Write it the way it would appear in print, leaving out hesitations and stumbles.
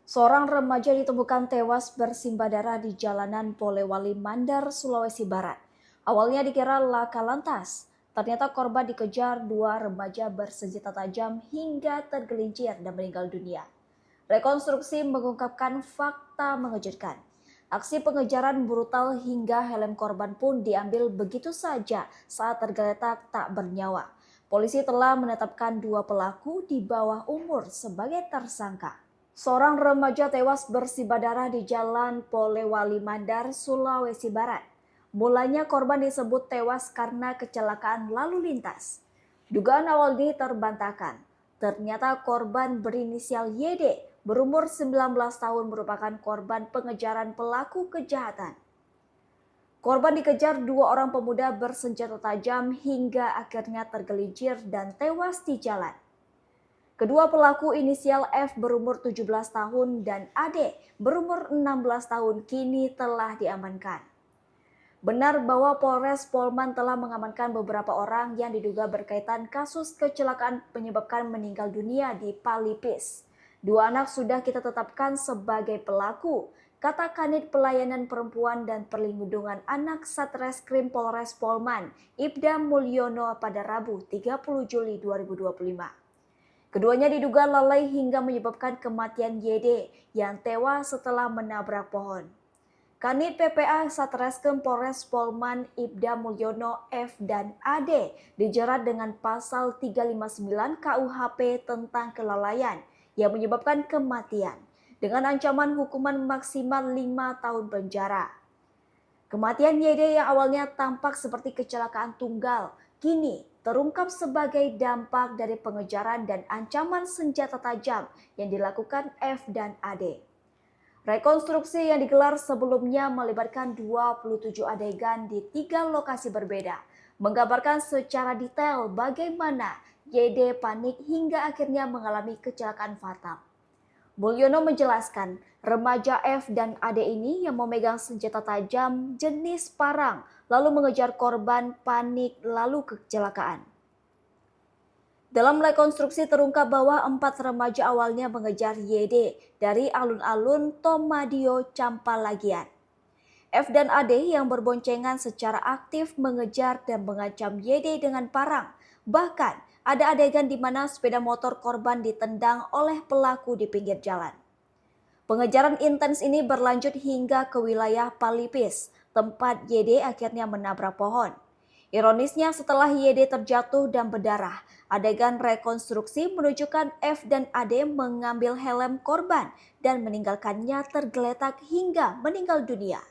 Seorang remaja ditemukan tewas bersimbah darah di jalanan Polewali Mandar, Sulawesi Barat. Awalnya dikira laka lantas, ternyata korban dikejar dua remaja bersenjata tajam hingga tergelincir dan meninggal dunia. Rekonstruksi mengungkapkan fakta mengejutkan. Aksi pengejaran brutal hingga helm korban pun diambil begitu saja saat tergeletak tak bernyawa. Polisi telah menetapkan dua pelaku di bawah umur sebagai tersangka. Seorang remaja tewas bersimbah darah di Jalan Polewali Mandar, Sulawesi Barat. Mulanya korban disebut tewas karena kecelakaan lalu lintas. Dugaan awal ini terbantahkan. Ternyata korban berinisial YD berumur 19 tahun merupakan korban pengejaran pelaku kejahatan. Korban dikejar dua orang pemuda bersenjata tajam hingga akhirnya tergelincir dan tewas di jalan. Kedua pelaku inisial F berumur 17 tahun dan AD berumur 16 tahun kini telah diamankan. Benar bahwa Polres Polman telah mengamankan beberapa orang yang diduga berkaitan kasus kecelakaan menyebabkan meninggal dunia di Palipis. Dua anak sudah kita tetapkan sebagai pelaku, kata Kanit Pelayanan Perempuan dan Perlindungan Anak Satreskrim Polres Polman, Ibda Mulyono pada Rabu 30 Juli 2025. Keduanya diduga lalai hingga menyebabkan kematian YD yang tewas setelah menabrak pohon. Kanit PPA Satreskrim Polres Polman Ibda Mulyono F dan AD dijerat dengan pasal 359 KUHP tentang kelalaian yang menyebabkan kematian dengan ancaman hukuman maksimal 5 tahun penjara. Kematian YD yang awalnya tampak seperti kecelakaan tunggal, kini terungkap sebagai dampak dari pengejaran dan ancaman senjata tajam yang dilakukan F dan AD. Rekonstruksi yang digelar sebelumnya melibatkan 27 adegan di 3 lokasi berbeda, menggambarkan secara detail bagaimana YD panik hingga akhirnya mengalami kecelakaan fatal. Mulyono menjelaskan, remaja F dan AD ini yang memegang senjata tajam jenis parang lalu mengejar korban panik lalu kecelakaan. Dalam rekonstruksi terungkap bahwa 4 remaja awalnya mengejar YD dari alun-alun Tomadio Campalagian. F dan AD yang berboncengan secara aktif mengejar dan mengancam YD dengan parang. Bahkan ada adegan di mana sepeda motor korban ditendang oleh pelaku di pinggir jalan. Pengejaran intens ini berlanjut hingga ke wilayah Palipis, tempat YD akhirnya menabrak pohon. Ironisnya setelah YD terjatuh dan berdarah, adegan rekonstruksi menunjukkan F dan AD mengambil helm korban dan meninggalkannya tergeletak hingga meninggal dunia.